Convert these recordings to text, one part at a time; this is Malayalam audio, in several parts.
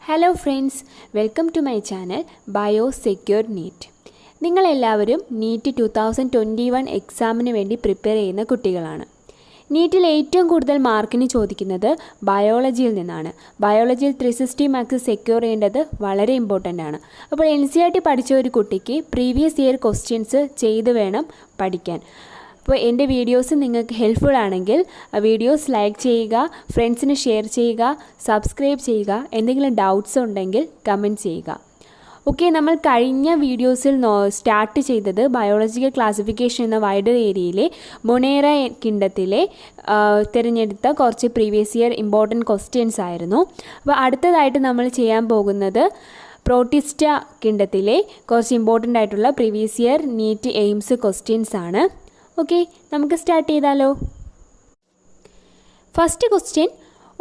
Hello friends, welcome to my channel bio secure NEET. നിങ്ങളെല്ലാവരും നീറ്റ് 2021 എക്സാമിന് വേണ്ടി പ്രിപ്പയർ ചെയ്യുന്ന കുട്ടികളാണ്. നീറ്റിൽ ഏറ്റവും കൂടുതൽ മാർക്കിന് ചോദിക്കുന്നത് ബയോളജിയിൽ നിന്നാണ്. ബയോളജിയിൽ 360 മാർക്സ് സെക്യൂർ ചെയ്യേണ്ടത് വളരെ ഇമ്പോർട്ടൻ്റ് ആണ്. അപ്പോൾ NCERT പഠിച്ച ഒരു കുട്ടിക്ക് പ്രീവിയസ് ഇയർ ക്വസ്റ്റ്യൻസ് ചെയ്ത് വേണം പഠിക്കാൻ. അപ്പോൾ എൻ്റെ വീഡിയോസ് നിങ്ങൾക്ക് ഹെൽപ്ഫുൾ ആണെങ്കിൽ വീഡിയോസ് ലൈക്ക് ചെയ്യുക, ഫ്രണ്ട്സിന് ഷെയർ ചെയ്യുക, സബ്സ്ക്രൈബ് ചെയ്യുക. എന്തെങ്കിലും ഡൗട്ട്സ് ഉണ്ടെങ്കിൽ കമൻറ്റ് ചെയ്യുക. ഓക്കെ, നമ്മൾ കഴിഞ്ഞ വീഡിയോസിൽ സ്റ്റാർട്ട് ചെയ്തത് ബയോളജിക്കൽ ക്ലാസിഫിക്കേഷൻ എന്ന വൈഡർ ഏരിയയിലെ മൊണേറ കിണ്ടത്തിലെ തിരഞ്ഞെടുത്ത കുറച്ച് പ്രീവിയസ് ഇയർ ഇമ്പോർട്ടൻറ്റ് ക്വസ്റ്റ്യൻസ് ആയിരുന്നു. അപ്പോൾ അടുത്തതായിട്ട് നമ്മൾ ചെയ്യാൻ പോകുന്നത് പ്രോട്ടിസ്റ്റ കിണ്ടത്തിലെ കുറച്ച് ഇമ്പോർട്ടൻ്റ് ആയിട്ടുള്ള previous year NEET AIIMS questions ആണ്. ഓക്കെ, നമുക്ക് സ്റ്റാർട്ട് ചെയ്താലോ. First question,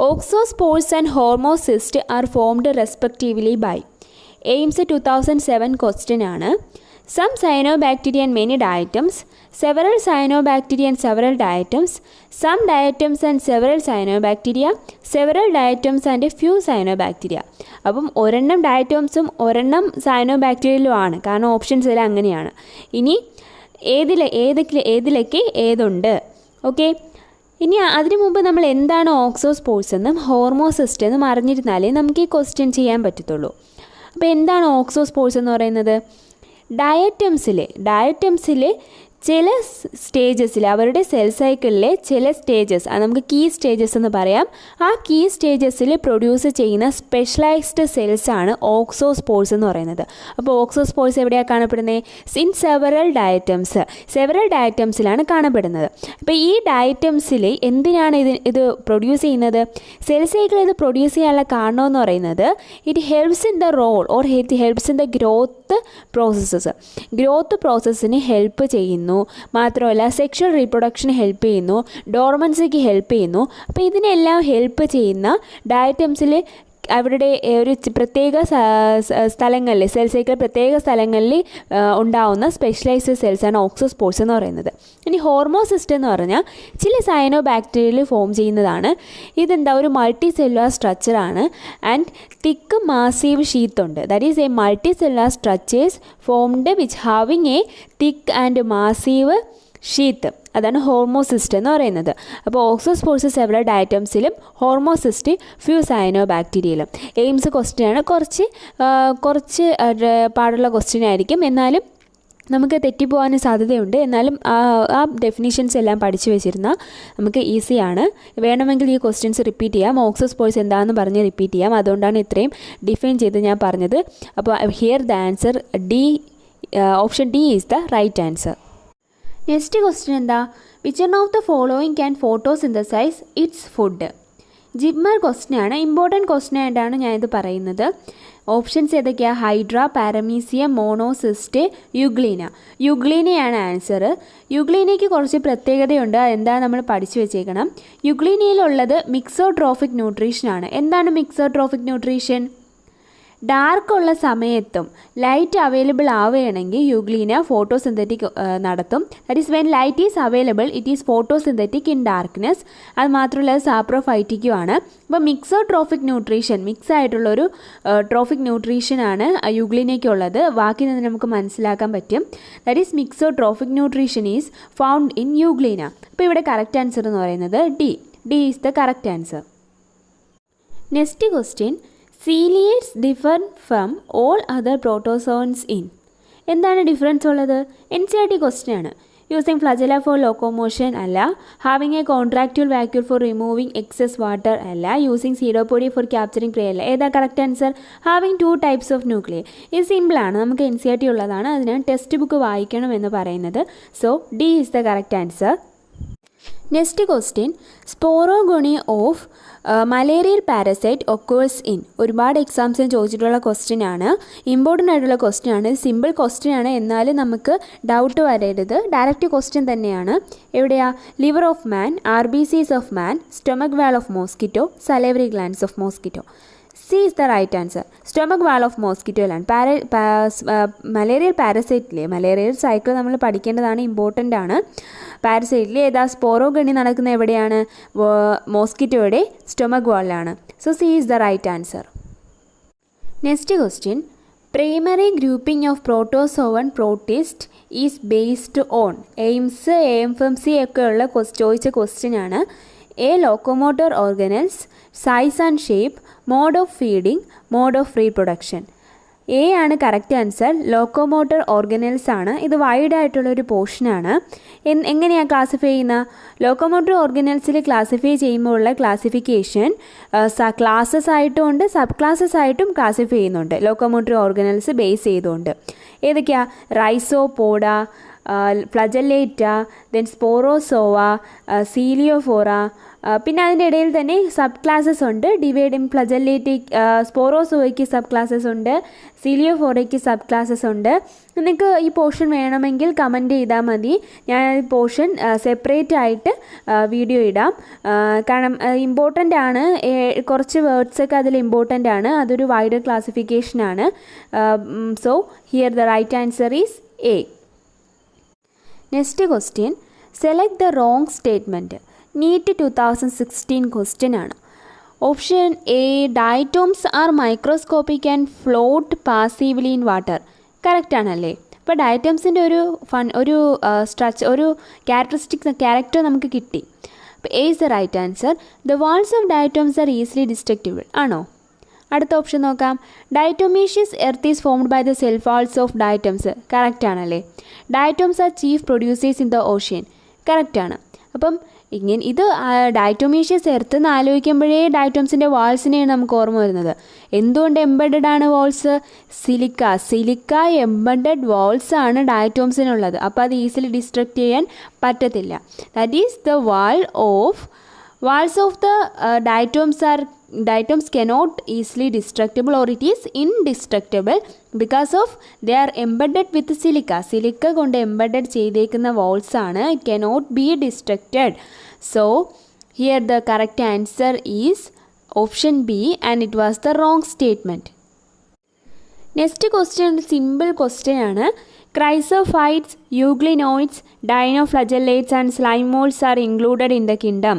auxospores and hormocyst are formed respectively by. AIIMS 2007 question ആണ്. Some cyanobacteria and many diatoms, several cyanobacteria and several diatoms, some diatoms and several cyanobacteria, several diatoms and a few cyanobacteria. അപ്പം ഒരെണ്ണം ഡയറ്റോംസും ഒരെണ്ണം സയനോബാക്ടീരിയയിലും ആണ്, കാരണം ഓപ്ഷൻസ് എല്ലാം അങ്ങനെയാണ്. ഇനി ഏതിലൊക്കെ ഏതുണ്ട്. ഓക്കെ, ഇനി അതിനു മുമ്പ് നമ്മൾ എന്താണ് ഓക്സോസ്പോർസ് എന്നും ഹോർമോസിസ്റ്റ് എന്നും അറിഞ്ഞിരുന്നാലേ നമുക്ക് ഈ ക്വസ്റ്റ്യൻ ചെയ്യാൻ പറ്റത്തുള്ളൂ. അപ്പോൾ എന്താണ് ഓക്സോസ്പോർസ് എന്ന് പറയുന്നത്? ഡയറ്റംസിൽ ചില സ്റ്റേജസിൽ, അവരുടെ സെൽ സൈക്കിളിലെ ചില സ്റ്റേജസ്, അത് നമുക്ക് കീ സ്റ്റേജസ് എന്ന് പറയാം. ആ കീ സ്റ്റേജസിൽ പ്രൊഡ്യൂസ് ചെയ്യുന്ന സ്പെഷ്യലൈസ്ഡ് സെൽസാണ് ഓക്സോസ്പോർസ് എന്ന് പറയുന്നത്. അപ്പോൾ ഓക്സോസ്പോർസ് എവിടെയാണ് കാണപ്പെടുന്നത്? ഇൻ സെവറൽ ഡയറ്റംസിലാണ് കാണപ്പെടുന്നത്. അപ്പോൾ ഈ ഡയറ്റംസിൽ എന്തിനാണ് ഇത് പ്രൊഡ്യൂസ് ചെയ്യുന്നത്? സെൽ സൈക്കിൾ ഇത് പ്രൊഡ്യൂസ് ചെയ്യാനുള്ള കാരണമെന്ന് പറയുന്നത് it helps in the role or it helps in the growth പ്രോസസ്സിന് ഹെൽപ്പ് ചെയ്യുന്നു. മാത്രമല്ല സെക്ഷൽ റീപ്രൊഡക്ഷന് ഹെൽപ്പ് ചെയ്യുന്നു, ഡോർമൻസിക്ക് ഹെൽപ്പ് ചെയ്യുന്നു. അപ്പോൾ ഇതിനെല്ലാം ഹെൽപ്പ് ചെയ്യുന്ന ഡയറ്റംസിൽ അവരുടെ ഒരു പ്രത്യേക സ്ഥലങ്ങളിൽ, സെൽ സൈക്കിൾ പ്രത്യേക സ്ഥലങ്ങളിൽ ഉണ്ടാവുന്ന സ്പെഷ്യലൈസ്ഡ് സെൽസാണ് ഓക്സോസ്പോർസ് എന്ന് പറയുന്നത്. ഇനി ഹോർമോസിസ്റ്റ് എന്ന് പറഞ്ഞാൽ ചില സയനോബാക്ടീരിയയിൽ ഫോം ചെയ്യുന്നതാണ്. ഇതെന്താ, ഒരു മൾട്ടി സെല്ലുലാർ സ്ട്രക്ചറാണ് ആൻഡ് തിക്ക് മാസീവ് ഷീത്ത് ഉണ്ട്. That is a multi cellular structures formed which having a thick and massive sheath. അതാണ് ഹോർമോസിസ്റ്റ് എന്ന് പറയുന്നത്. അപ്പോൾ ഓക്സോസ്പോർസ് സെവറൽ ഡയറ്റംസിലും ഹോർമോസിസ്റ്റ് ഫ്യൂ സയനോബാക്ടീരിയയിലും. എയിംസ് ക്വസ്റ്റ്യനാണ്, കുറച്ച് പാടുള്ള ക്വസ്റ്റ്യൻ ആയിരിക്കും. എന്നാലും നമുക്ക് തെറ്റിപ്പോകാനും സാധ്യതയുണ്ട്. എന്നാലും ആ ഡെഫിനിഷൻസ് എല്ലാം പഠിച്ചു വെച്ചിരുന്നാൽ നമുക്ക് ഈസിയാണ്. വേണമെങ്കിൽ ഈ ക്വസ്റ്റ്യൻസ് റിപ്പീറ്റ് ചെയ്യാം, ഓക്സോസ്പോർസ് എന്താണെന്ന് പറഞ്ഞ് റിപ്പീറ്റ് ചെയ്യാം. അതുകൊണ്ടാണ് ഇത്രയും ഡിഫൈൻ ചെയ്ത് ഞാൻ പറഞ്ഞത്. അപ്പോൾ here the answer D, option D is the right answer. Next question എന്താ? Which one of the following can photosynthesise its food. JIPMER question ആണ്, ഇമ്പോർട്ടൻറ്റ് ക്വസ്റ്റ്യൻ ആയിട്ടാണ് ഞാനിത് പറയുന്നത്. ഓപ്ഷൻസ് ഏതൊക്കെയാണ്? ഹൈഡ്ര, പാരമീസിയം, മോണോസിസ്റ്റ്, യുഗ്ലീനയാണ് ആൻസർ. യുഗ്ലീനയ്ക്ക് കുറച്ച് പ്രത്യേകതയുണ്ട്, അതെന്താണ് നമ്മൾ പഠിച്ചു വെച്ചേക്കണം. യുഗ്ലീനയിലുള്ളത് മിക്സോട്രോഫിക് ന്യൂട്രീഷനാണ്. എന്താണ് മിക്സോട്രോഫിക് ന്യൂട്രീഷൻ? ഡാർക്കുള്ള സമയത്തും ലൈറ്റ് അവൈലബിൾ ആവുകയാണെങ്കിൽ യുഗ്ലീന ഫോട്ടോസിന്തറ്റിക് നടത്തും. That is when light is available it is photosynthetic in darkness. അത് മാത്രമല്ല സാപ്രോഫൈറ്റിക്കുമാണ്. അപ്പോൾ മിക്സോട്രോഫിക് ന്യൂട്രീഷൻ, മിക്സ് ആയിട്ടുള്ളൊരു ട്രോഫിക് ന്യൂട്രീഷനാണ് യുഗ്ലീനയ്ക്കുള്ളത്. ബാക്കി നിന്ന് നമുക്ക് മനസ്സിലാക്കാൻ പറ്റും. That is mixotrophic nutrition is found in Euglena. അപ്പോൾ ഇവിടെ കറക്റ്റ് ആൻസർ എന്ന് പറയുന്നത് D is the correct answer. Next question, Ciliates differ from all other protozoans in. എന്താണ് ഡിഫറൻസ് ഉള്ളത്? NCERT ക്വസ്റ്റ്യൻ ആണ്. യൂസിങ് ഫ്ലജല ഫോർ ലോക്കോമോഷൻ അല്ല, having a contractual vacuole for removing excess water അല്ല, using pseudopodia for capturing prey അല്ല. ഏതാ correct answer? Having 2 types of nuclear. ഇത് സിമ്പിളാണ്, നമുക്ക് NCERT ഉള്ളതാണ്, അതിനാണ് ടെക്സ്റ്റ് ബുക്ക് വായിക്കണം എന്ന് പറയുന്നത്. So D is the correct answer. Next question, sporogony of malarial parasite occurs in. ഒരുപാട് എക്സാംസിന് ചോദിച്ചിട്ടുള്ള ക്വസ്റ്റ്യൻ ആണ്, ഇമ്പോർട്ടൻ്റ് ആയിട്ടുള്ള ക്വസ്റ്റ്യൻ ആണ്, സിമ്പിൾ ക്വസ്റ്റ്യൻ ആണ്. എന്നാലും നമുക്ക് ഡൗട്ട് വരരുത്, ഡയറക്റ്റ് ക്വസ്റ്റ്യൻ തന്നെയാണ്. എവിടെയാ? Liver of man, RBCs of man, stomach wall of mosquito, salivary glands of mosquito. C is the right answer. Stomach wall of മോസ്കിറ്റോയിലാണ്. മലേറിയൽ പാരസൈറ്റിലെ മലേറിയൽ സൈക്കിൾ നമ്മൾ പഠിക്കേണ്ടതാണ്, ഇമ്പോർട്ടൻ്റ് ആണ്. പാരസൈറ്റിൽ ഏതാ? സ്പോറോഗണി നടക്കുന്ന എവിടെയാണ്? മോസ്കിറ്റോയുടെ സ്റ്റൊമക് വാളിലാണ്. So C is the right answer. Next question. Primary grouping of protozoan protist is based on AIMS, AFMC ഒക്കെയുള്ള ചോദിച്ച ക്വസ്റ്റ്യൻ ആണ്. A locomotor organelles, size and shape, mode of feeding, mode of reproduction. A ആണ് കറക്റ്റ് ആൻസർ. ലോക്കോമോട്ടർ ഓർഗനൽസ് ആണ്. ഇത് വൈഡായിട്ടുള്ളൊരു പോർഷനാണ്. എങ്ങനെയാണ് ക്ലാസിഫൈ ചെയ്യുന്ന? ലോക്കോമോട്ടർ ഓർഗനൽസിൽ ക്ലാസിഫൈ ചെയ്യുമ്പോൾ ഉള്ള ക്ലാസിഫിക്കേഷൻ ക്ലാസ്സസ് ആയിട്ടും ഉണ്ട്, സബ് ക്ലാസ്സസ് ആയിട്ടും ക്ലാസിഫൈ ചെയ്യുന്നുണ്ട് ലോക്കോമോട്ടർ ഓർഗനൽസ് ബേസ് ചെയ്തുകൊണ്ട്. ഏതൊക്കെയാണ്? റൈസോപോഡ, ഫ്ലജല്ലേറ്റ, ദെൻ സ്പോറോസോവ, സീലിയോഫോറ. പിന്നെ അതിൻ്റെ ഇടയിൽ തന്നെ സബ് ക്ലാസ്സസ് ഉണ്ട്. ഡിവൈഡിങ് ഫ്ലജല്ലേറ്റിക്, സ്പോറോസോയ്ക്ക് സബ് ക്ലാസ്സസ് ഉണ്ട്, സീലിയോഫോറയ്ക്ക് സബ് ക്ലാസ്സസ് ഉണ്ട്. നിങ്ങൾക്ക് ഈ പോർഷൻ വേണമെങ്കിൽ കമൻറ്റ് ചെയ്താൽ മതി. ഞാൻ ഈ പോർഷൻ സെപ്പറേറ്റ് ആയിട്ട് വീഡിയോ ഇടാം. കാരണം ഇമ്പോർട്ടൻ്റ് ആണ്, കുറച്ച് വേർഡ്സൊക്കെ അതിൽ ഇമ്പോർട്ടൻ്റ് ആണ്. അതൊരു വൈഡർ ക്ലാസിഫിക്കേഷനാണ്. So here the right answer is A. Next question. Select the wrong statement. NEET 2016 question ആണ്. Option A, diatoms are microscopic and float passively in water. Correct ആണല്ലേ? അപ്പോൾ ഡയറ്റോംസിൻ്റെ ഒരു ക്യാരക്ടർ നമുക്ക് കിട്ടി. അപ്പോൾ A is the right answer. The walls of diatoms are easily destructible ആണോ? അടുത്ത ഓപ്ഷൻ നോക്കാം. Diatomaceous earth is formed by the cell walls of diatoms. Correct ആണല്ലേ? ഡയറ്റോംസ് are chief producers in the ocean. Correct ആണ്. അപ്പം ഇത് ഡയറ്റോമീഷ്യസ് എർത്ത് എന്ന് ആലോചിക്കുമ്പോഴേ ഡയറ്റോംസിൻ്റെ വാൾസിനെയാണ് നമുക്ക് ഓർമ്മ വരുന്നത്. എന്തുകൊണ്ട് എംബഡഡ് ആണ് വാൾസ്? സിലിക്ക എംബഡഡ് വാൾസ് ആണ് ഡയറ്റോംസിനുള്ളത്. അപ്പോൾ അത് ഈസിലി ഡിസ്ട്രക്റ്റ് ചെയ്യാൻ പറ്റത്തില്ല. That is the walls of the diatoms cannot easily destructible or it is indestructible because of they are embedded with silica കൊണ്ട് embedded ചെയ്തേക്കുന്ന walls ആണ്. It cannot be destructed. So here the correct answer is option B and it was the wrong statement. Next question simple question ആണ്. Chrysophytes, euglenoids, dinoflagellates and slime molds are included in the kingdom.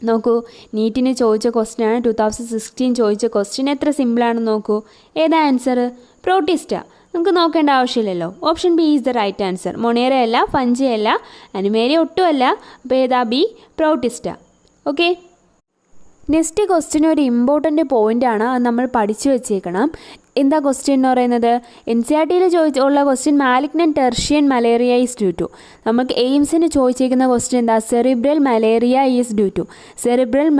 നോക്കൂ, നീറ്റിന് ചോദിച്ച ക്വസ്റ്റ്യനാണ്. 2016 ചോദിച്ച ക്വസ്റ്റ്യൻ. എത്ര സിമ്പിളാണെന്ന് നോക്കൂ. ഏതാ ആൻസർ? പ്രോട്ടിസ്റ്റ. നമുക്ക് നോക്കേണ്ട ആവശ്യമില്ലല്ലോ. Option B is the right answer. Monera അല്ല, ഫഞ്ചി അല്ല, അനിമേരിയ ഒട്ടുമല്ല. അപ്പോൾ ഏതാ? B, Protista. Okay. Next question ഒരു ഇമ്പോർട്ടൻ്റ് പോയിൻ്റാണ്. അത് നമ്മൾ പഠിച്ചു വെച്ചേക്കണം. എന്താ ക്വസ്റ്റ്യൻ എന്ന് പറയുന്നത്? NCERT-യിൽ ഉള്ള question malignant tertian malaria is due to. നമുക്ക് എയിംസിന് ചോദിച്ചേക്കുന്ന ക്വസ്റ്റ്യൻ എന്താ? Cerebral malaria is due to. Cerebral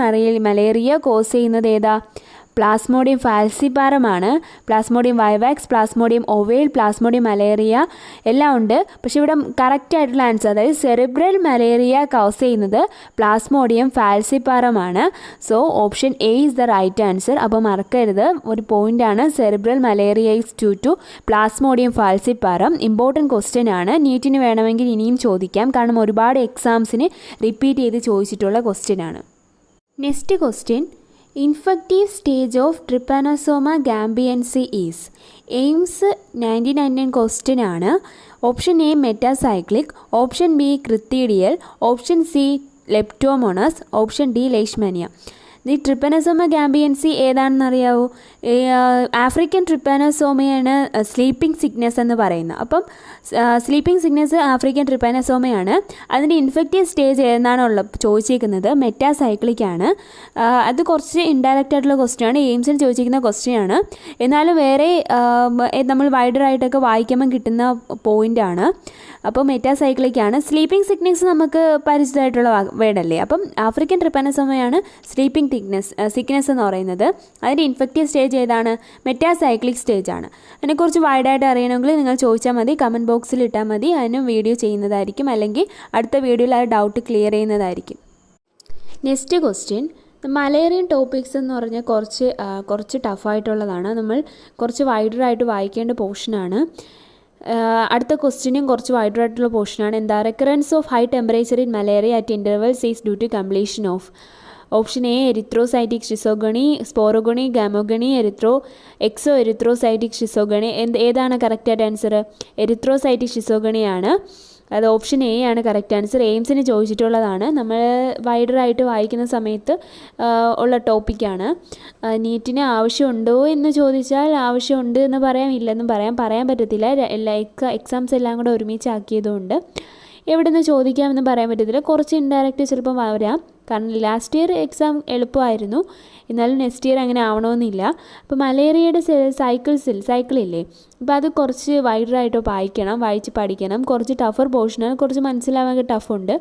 malaria cause ചെയ്യുന്നത് ഏതാ? പ്ലാസ്മോഡിയം ഫാൽസിപാരമാണ്. Plasmodium vivax, Plasmodium ovale, Plasmodium malaria എല്ലാം ഉണ്ട്. പക്ഷേ ഇവിടെ കറക്റ്റ് ആയിട്ടുള്ള ആൻസർ, അതായത് സെറിബ്രൽ മലേറിയ കോസ് ചെയ്യുന്നത് പ്ലാസ്മോഡിയം ഫാൽസിപാരമാണ്. So option A is the right answer. അപ്പോൾ മറക്കരുത്, ഒരു പോയിൻ്റാണ്. Cerebral malaria is due to Plasmodium falciparum. Important question ആണ്. നീറ്റിന് വേണമെങ്കിൽ ഇനിയും ചോദിക്കാം, കാരണം ഒരുപാട് എക്സാംസിന് റിപ്പീറ്റ് ചെയ്ത് ചോദിച്ചിട്ടുള്ള ക്വസ്റ്റ്യൻ ആണ്. Next question. Infective stage of Trypanosoma gambiense is. AIIMS 1999 question ആണ്. Option A metacyclic, option B crithidial, option C leptomonas, option D Leishmania. ഈ ട്രിപ്പാനോസോമ ഗാംബിയൻസി ഏതാണെന്ന് അറിയാവോ? ആഫ്രിക്കൻ ട്രിപ്പാനോസോമയാണ് സ്ലീപ്പിംഗ് സിക്നെസ് എന്ന് പറയുന്നത്. അപ്പം സ്ലീപ്പിംഗ് സിക്നെസ് ആഫ്രിക്കൻ ട്രിപ്പാനോസോമയാണ്. അതിൻ്റെ ഇൻഫെക്റ്റീവ് സ്റ്റേജ് ഏതാണുള്ള ചോദിച്ചിരിക്കുന്നത്? മെറ്റാസൈക്ലിക് ആണ്. അത് കുറച്ച് ഇൻഡയറക്റ്റ് ആയിട്ടുള്ള ക്വസ്റ്റ്യൻ ആണ്. എയിംസിൽ ചോദിച്ചിരിക്കുന്ന ക്വസ്റ്റ്യൻ ആണ്. എന്നാലും വേറെ നമ്മൾ വൈഡറായിട്ടൊക്കെ വായിക്കുമ്പം കിട്ടുന്ന പോയിൻ്റ് ആണ്. അപ്പോൾ മെറ്റാസൈക്ലിക് ആണ്. സ്ലീപ്പിംഗ് സിക്നെസ് നമുക്ക് പരിചിതമായിട്ടുള്ള വേർഡല്ലേ. അപ്പം ആഫ്രിക്കൻ ട്രിപ്പാനോസോമയാണ് സ്ലീപ്പിംഗ് സിക്നെസ് എന്ന് പറയുന്നത്. അതിൻ്റെ ഇൻഫെക്റ്റീവ് സ്റ്റേജ് ഏതാണ്? മെറ്റാസൈക്ലിക് സ്റ്റേജ് ആണ്. അതിനെക്കുറിച്ച് വൈഡായിട്ട് അറിയണമെങ്കിൽ നിങ്ങൾ ചോദിച്ചാൽ മതി, കമൻറ്റ് ബോക്സിൽ ഇട്ടാൽ മതി. അതിനും വീഡിയോ ചെയ്യുന്നതായിരിക്കും, അല്ലെങ്കിൽ അടുത്ത വീഡിയോയിൽ ആ ഡൗട്ട് ക്ലിയർ ചെയ്യുന്നതായിരിക്കും. Next question. മലേറിയൻ ടോപ്പിക്സ് എന്ന് പറഞ്ഞാൽ കുറച്ച് ടഫായിട്ടുള്ളതാണ്. നമ്മൾ കുറച്ച് വൈഡറായിട്ട് വായിക്കേണ്ട പോർഷനാണ്. അടുത്ത ക്വസ്റ്റ്യനും കുറച്ച് വൈഡറായിട്ടുള്ള പോർഷനാണ്. എന്താ? Recurrence of high temperature in malaria at intervals is due to completion of. Option A erythrocytic schizogony, sporogony, gamogony, exoerythrocytic schizogony. ഏതാണ് കറക്റ്റായിട്ട് ആൻസർ? എരിത്രോസൈറ്റിക് ഷിസോഗണിയാണ്. അത് ഓപ്ഷൻ എ ആണ് കറക്റ്റ് ആൻസർ. എയിംസിന് ചോദിച്ചിട്ടുള്ളതാണ്. നമ്മൾ വൈഡറായിട്ട് വായിക്കുന്ന സമയത്ത് ഉള്ള ടോപ്പിക്കാണ്. നീറ്റിന് ആവശ്യമുണ്ടോ എന്ന് ചോദിച്ചാൽ ആവശ്യമുണ്ട് എന്ന് പറയാം, ഇല്ലെന്നും പറയാൻ പറ്റത്തില്ല. എല്ലാ എക്സാംസ് എല്ലാം കൂടെ ഒരുമിച്ചാക്കിയതുകൊണ്ട് എവിടെ നിന്ന് ചോദിക്കാമെന്ന് പറയാൻ പറ്റത്തില്ല. കുറച്ച് ഇൻഡയറക്റ്റ് ചിലപ്പം വരാം, കാരണം ലാസ്റ്റ് ഇയർ എക്സാം എളുപ്പമായിരുന്നു, എന്നാലും നെക്സ്റ്റ് ഇയർ അങ്ങനെ ആവണമെന്നില്ല. അപ്പോൾ മലേറിയയുടെ സൈക്കിളില്ലേ, അപ്പോൾ അത് കുറച്ച് വൈഡറായിട്ട് വായിച്ച് പഠിക്കണം. കുറച്ച് ടഫർ പോർഷനാണ്, കുറച്ച് മനസ്സിലാവാൻ ടഫുണ്ട്.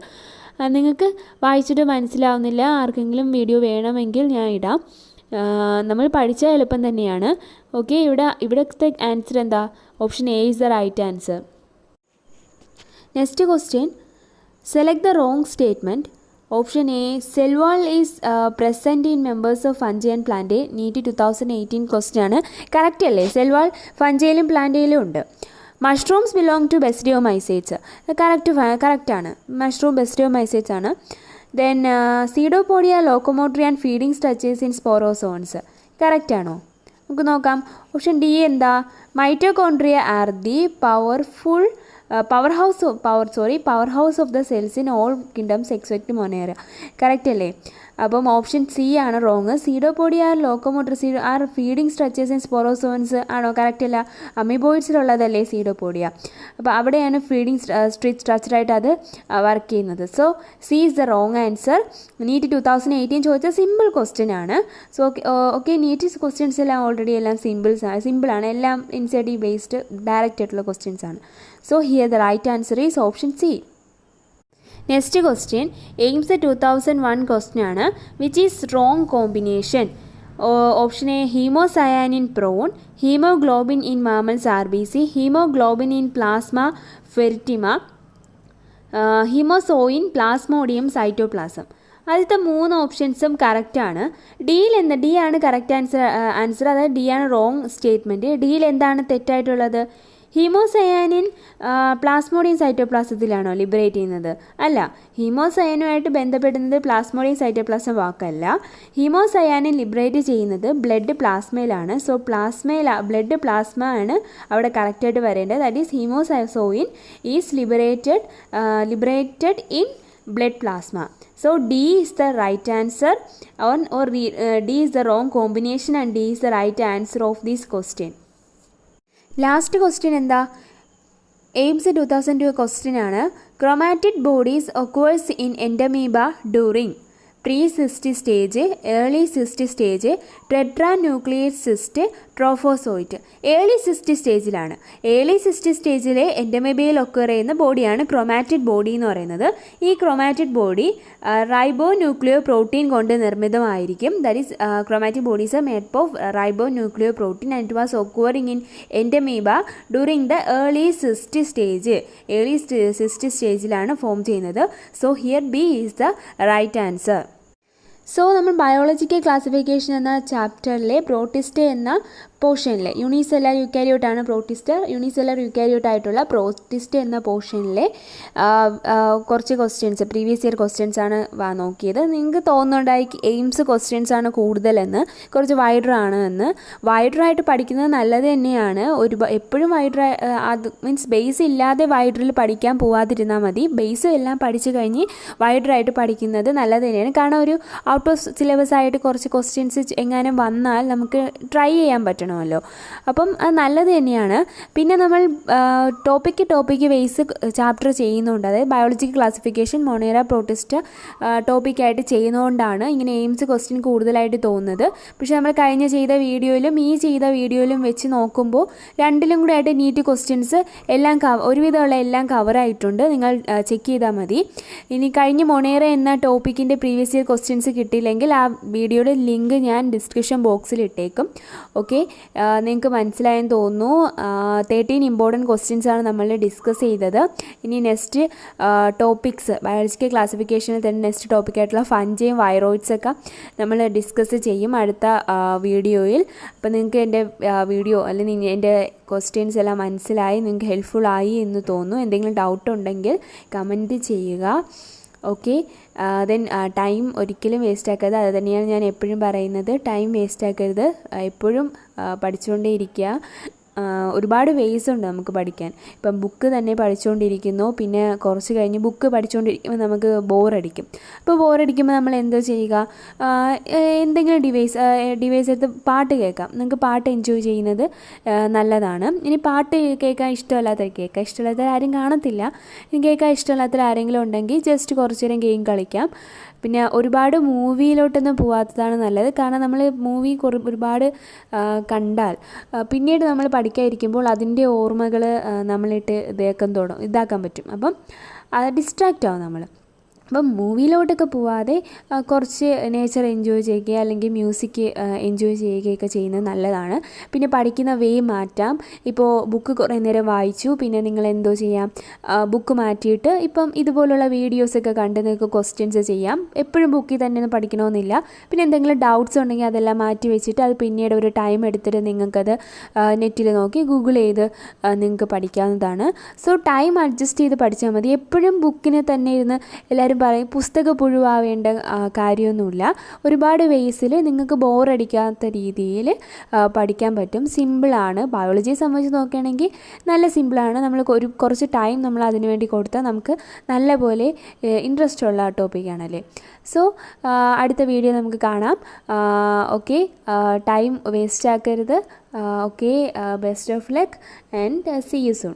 നിങ്ങൾക്ക് വായിച്ചിട്ട് മനസ്സിലാവുന്നില്ല, ആർക്കെങ്കിലും വീഡിയോ വേണമെങ്കിൽ ഞാൻ ഇടാം. നമ്മൾ പഠിച്ചാൽ എളുപ്പം തന്നെയാണ്. ഓക്കെ, ഇവിടുത്തെ ആൻസർ എന്താ? Option A is the right answer. Next question, select the wrong statement. Option A, cell wall is present in members of fungi and plantae. NEET 2018 question ആണ്. കറക്റ്റ് അല്ലേ? സെൽ വാൾ ഫഞ്ചയിലും പ്ലാന്റയിലും ഉണ്ട്. Mushrooms belong to basidiomycetes. കറക്റ്റാണ്. മഷ്റൂം ബെസ്റ്റിയോമൈസേറ്റ്സ് ആണ്. Then pseudopodia locomotory and feeding structures in sporozoans. കറക്റ്റാണോ? നമുക്ക് നോക്കാം. ഓപ്ഷൻ ഡി എന്താ? Mitochondria are the powerhouse of the cells in all kingdoms except Monera. Correct അല്ലേ? അപ്പം ഓപ്ഷൻ സി ആണ് wrong. Pseudopodia locomotory are feeding structures in sporozoans ആണോ? കറക്റ്റ് അല്ല. അമീബോയിഡ്സിലുള്ളതല്ലേ സീഡോപോഡിയ. അപ്പോൾ അവിടെയാണ് ഫീഡിംഗ് സ്ട്രക്ചറായിട്ട് അത് വർക്ക് ചെയ്യുന്നത്. So C is the wrong answer. NEET 2018 ചോദിച്ച സിമ്പിൾ ക്വസ്റ്റ്യൻ ആണ്. സോ ഓക്കെ, നീറ്റ് ക്വസ്റ്റ്യൻസ് എല്ലാം ഓൾറെഡി എല്ലാം സിമ്പിളാണ്, എല്ലാം ഇൻസെൻറ്റീവ് ബേസ്ഡ് ഡയറക്റ്റ് ആയിട്ടുള്ള ക്വസ്റ്റ്യൻസ് ആണ്. So here the right answer is option C. Next question, AIMS 2001 question ആണ്. Which is wrong combination? Option A, hemocyanin prone, hemoglobin in mammals RBC, hemoglobin in plasma ferritima, hemozoin plasmodium cytoplasm. ആദ്യത്തെ 3 ഓപ്ഷൻസും കറക്റ്റാണ്. ഡി ആണ് കറക്റ്റ് ആൻസർ. അതായത് ഡി ആണ് റോങ് സ്റ്റേറ്റ്മെൻറ്റ്. ഡിയിൽ എന്താണ് തെറ്റായിട്ടുള്ളത്? ഹീമോസയാനിൻ പ്ലാസ്മോഡിയം സൈറ്റോപ്ലാസത്തിലാണോ ലിബറേറ്റ് ചെയ്യുന്നത്? അല്ല. ഹീമോസയാനുമായിട്ട് ബന്ധപ്പെടുന്നത് പ്ലാസ്മോഡിയം സൈറ്റോപ്ലാസം വാക്കല്ല. ഹീമോസയാനിൻ ലിബറേറ്റ് ചെയ്യുന്നത് ബ്ലഡ് പ്ലാസ്മയിലാണ്. സോ ബ്ലഡ് പ്ലാസ്മ ആണ് അവിടെ കറക്റ്റായിട്ട് വരേണ്ടത്. That is haemozoin is liberated in blood plasma. So D is the right answer, D is the wrong combination and D is the right answer of this question. Last question എന്താ? AIMS 2002 question ആണ്. Chromatid bodies occurs in endoamoeba during pre-cystic stage, early cystic stage, tetranucleate cyst, trophozoite. Early cystic സ്റ്റേജിലാണ്. ഏർലി സിസ്റ്റിക് സ്റ്റേജിലെ എൻഡോമീബയിൽ ഒക്കർ ചെയ്യുന്ന ബോഡിയാണ് ക്രോമാറ്റിഡ് ബോഡി എന്ന് പറയുന്നത്. ഈ chromatid body ribonucleoprotein കൊണ്ട് നിർമ്മിതമായിരിക്കും. That is chromatic bodies are made of ribonucleoprotein and it was occurring in Entamoeba during the early cystic stage. Early cystic സ്റ്റേജിലാണ് ഫോം ചെയ്യുന്നത്. So here B is the right answer. So നമ്മൾ ബയോളജിക്കൽ ക്ലാസിഫിക്കേഷൻ എന്ന ചാപ്റ്ററിലെ പ്രോട്ടിസ്റ്റെ എന്ന പോർഷനിലെ യൂണിസെല്ലർ യൂക്കാരിയോട്ടാണ് പ്രോട്ടിസ്റ്റർ. യൂണിസെല്ലർ യൂക്കാരിയോട്ടായിട്ടുള്ള പ്രോട്ടിസ്റ്റെ എന്ന പോർഷനിലെ കുറച്ച് ക്വസ്റ്റ്യൻസ് പ്രീവിയസ് ഇയർ ക്വസ്റ്റ്യൻസ് ആണ് നോക്കിയത്. നിങ്ങൾക്ക് തോന്നുന്നുണ്ടായിരിക്കും എയിംസ് ക്വസ്റ്റ്യൻസ് ആണ് കൂടുതലെന്ന്, കുറച്ച് വൈഡറാണ് എന്ന്. വൈഡറായിട്ട് പഠിക്കുന്നത് നല്ലത് തന്നെയാണ്. എപ്പോഴും അത് മീൻസ് ബേസ് ഇല്ലാതെ വൈഡറിൽ പഠിക്കാൻ പോവാതിരുന്നാൽ മതി. ബേസ് എല്ലാം പഠിച്ചു കഴിഞ്ഞ് വൈഡറായിട്ട് പഠിക്കുന്നത് നല്ലത് തന്നെയാണ്. കാരണം ഒരു ഔട്ട് ഓഫ് സിലബസ് ആയിട്ട് കുറച്ച് ക്വസ്റ്റ്യൻസ് എങ്ങാനും വന്നാൽ നമുക്ക് ട്രൈ ചെയ്യാൻ പറ്റണമല്ലോ. അപ്പം അത് നല്ലത് തന്നെയാണ്. പിന്നെ നമ്മൾ ടോപ്പിക്ക് ബേസ് ചാപ്റ്റർ ചെയ്യുന്നുണ്ട്. അതായത് ബയോളജിക്കൽ ക്ലാസിഫിക്കേഷൻ മൊണേറ പ്രോട്ടിസ്റ്റ ടോപ്പിക്കായിട്ട് ചെയ്യുന്നതുകൊണ്ടാണ് ഇങ്ങനെ എയിംസ് ക്വസ്റ്റ്യൻ കൂടുതലായിട്ട് തോന്നുന്നത്. പക്ഷേ നമ്മൾ ചെയ്ത വീഡിയോയിലും വെച്ച് നോക്കുമ്പോൾ രണ്ടിലും കൂടെ ആയിട്ട് നീറ്റ് ക്വസ്റ്റ്യൻസ് എല്ലാം ഒരുവിധമുള്ള എല്ലാം കവറായിട്ടുണ്ട്. നിങ്ങൾ ചെക്ക് ചെയ്താൽ മതി. ഇനി കഴിഞ്ഞ മൊണേറ എന്ന ടോപ്പിക്കിൻ്റെ പ്രീവിയസ് ഇയർ ക്വസ്റ്റ്യൻസ് കിട്ടിയില്ലെങ്കിൽ ആ വീഡിയോയുടെ ലിങ്ക് ഞാൻ ഡിസ്ക്രിപ്ഷൻ ബോക്സിൽ ഇട്ടേക്കും. ഓക്കെ, നിങ്ങൾക്ക് മനസ്സിലായെന്ന് തോന്നുന്നു. 13 ഇമ്പോർട്ടൻറ്റ് ക്വസ്റ്റ്യൻസ് ആണ് നമ്മൾ ഡിസ്കസ് ചെയ്തത്. ഇനി നെക്സ്റ്റ് ടോപ്പിക്സ് ബയോളജിക്കൽ ക്ലാസിഫിക്കേഷനിൽ തന്നെ നെക്സ്റ്റ് ടോപ്പിക്കായിട്ടുള്ള ഫഞ്ചയും വൈറോയിഡ്സൊക്കെ നമ്മൾ ഡിസ്കസ് ചെയ്യും അടുത്ത വീഡിയോയിൽ. അപ്പോൾ നിങ്ങൾക്ക് എൻ്റെ വീഡിയോ അല്ലെങ്കിൽ എൻ്റെ ക്വസ്റ്റ്യൻസ് എല്ലാം മനസ്സിലായി, നിങ്ങൾക്ക് ഹെൽപ്ഫുള്ളായി എന്ന് തോന്നുന്നു. എന്തെങ്കിലും ഡൗട്ട് ഉണ്ടെങ്കിൽ കമൻറ്റ് ചെയ്യുക. ഓക്കെ, ദെൻ ടൈം ഒരിക്കലും വേസ്റ്റ് ആക്കരുത്. അത് തന്നെയാണ് ഞാൻ എപ്പോഴും പറയുന്നത്. ടൈം വേസ്റ്റ് ആക്കരുത്, എപ്പോഴും പഠിച്ചുകൊണ്ടേ ഇരിക്കുക. ഒരുപാട് വേസ് ഉണ്ട് നമുക്ക് പഠിക്കാൻ. ഇപ്പം ബുക്ക് തന്നെ പഠിച്ചുകൊണ്ടിരിക്കുന്നു, പിന്നെ കുറച്ച് കഴിഞ്ഞ് ബുക്ക് പഠിച്ചുകൊണ്ടിരിക്കുമ്പോൾ നമുക്ക് ബോറടിക്കും. അപ്പോൾ ബോറടിക്കുമ്പോൾ നമ്മൾ എന്തോ ചെയ്യുക, എന്തെങ്കിലും ഡിവൈസ് എടുത്ത് പാട്ട് കേൾക്കാം. നിങ്ങൾക്ക് പാട്ട് എൻജോയ് ചെയ്യുന്നത് നല്ലതാണ്. ഇനി പാട്ട് കേൾക്കാൻ ഇഷ്ടമില്ലാത്തവർ ആരും കാണത്തില്ല. ഇനി കേൾക്കാൻ ഇഷ്ടമില്ലാത്തവർ ആരെങ്കിലും ഉണ്ടെങ്കിൽ ജസ്റ്റ് കുറച്ച് നേരം ഗെയിം കളിക്കാം. പിന്നെ ഒരുപാട് മൂവിയിലോട്ടൊന്നും പോകാത്തതാണ് നല്ലത്. കാരണം നമ്മൾ മൂവി ഒരുപാട് കണ്ടാൽ പിന്നീട് നമ്മൾ പഠിക്കാതിരിക്കുമ്പോൾ അതിൻ്റെ ഓർമ്മകൾ നമ്മളിട്ട് ഇതാക്കാൻ പറ്റും. അപ്പം ഡിസ്ട്രാക്റ്റ് ആവും നമ്മൾ. അപ്പം മൂവിയിലോട്ടൊക്കെ പോവാതെ കുറച്ച് നേച്ചർ എൻജോയ് ചെയ്യുക, അല്ലെങ്കിൽ മ്യൂസിക് എൻജോയ് ചെയ്യുകയൊക്കെ ചെയ്യുന്നത് നല്ലതാണ്. പിന്നെ പഠിക്കുന്ന വേ മാറ്റാം. ഇപ്പോൾ ബുക്ക് കുറേ നേരം വായിച്ചു, പിന്നെ നിങ്ങൾ എന്തോ ചെയ്യാം, ബുക്ക് മാറ്റിയിട്ട് ഇപ്പം ഇതുപോലുള്ള വീഡിയോസൊക്കെ കണ്ട് നിങ്ങൾക്ക് ക്വസ്റ്റ്യൻസ് ചെയ്യാം. എപ്പോഴും ബുക്കിൽ തന്നെ ഒന്നും പഠിക്കണമെന്നില്ല. പിന്നെ എന്തെങ്കിലും ഡൗട്ട്സ് ഉണ്ടെങ്കിൽ അതെല്ലാം മാറ്റി വെച്ചിട്ട് അത് പിന്നീട് ഒരു ടൈം എടുത്തിട്ട് നിങ്ങൾക്കത് നെറ്റിൽ നോക്കി ഗൂഗിൾ ചെയ്ത് നിങ്ങൾക്ക് പഠിക്കാവുന്നതാണ്. സോ ടൈം അഡ്ജസ്റ്റ് ചെയ്ത് പഠിച്ചാൽ മതി. എപ്പോഴും ബുക്കിനെ തന്നെ ഇരുന്ന് എല്ലാവരും പറയും പുസ്തക പുഴുവാവേണ്ട കാര്യമൊന്നുമില്ല. ഒരുപാട് വേസിൽ നിങ്ങൾക്ക് ബോറടിക്കാത്ത രീതിയിൽ പഠിക്കാൻ പറ്റും. സിമ്പിളാണ്. ബയോളജിയെ സംബന്ധിച്ച് നോക്കുകയാണെങ്കിൽ നല്ല സിമ്പിളാണ്. നമ്മൾ കുറച്ച് ടൈം നമ്മൾ അതിനു വേണ്ടി കൊടുത്താൽ നമുക്ക് നല്ലപോലെ ഇൻട്രസ്റ്റ് ഉള്ള ടോപ്പിക്കാണല്ലേ. സോ അടുത്ത വീഡിയോ നമുക്ക് കാണാം. ഓക്കെ, ടൈം വേസ്റ്റ് ആക്കരുത്. Okay, best of luck and see you soon.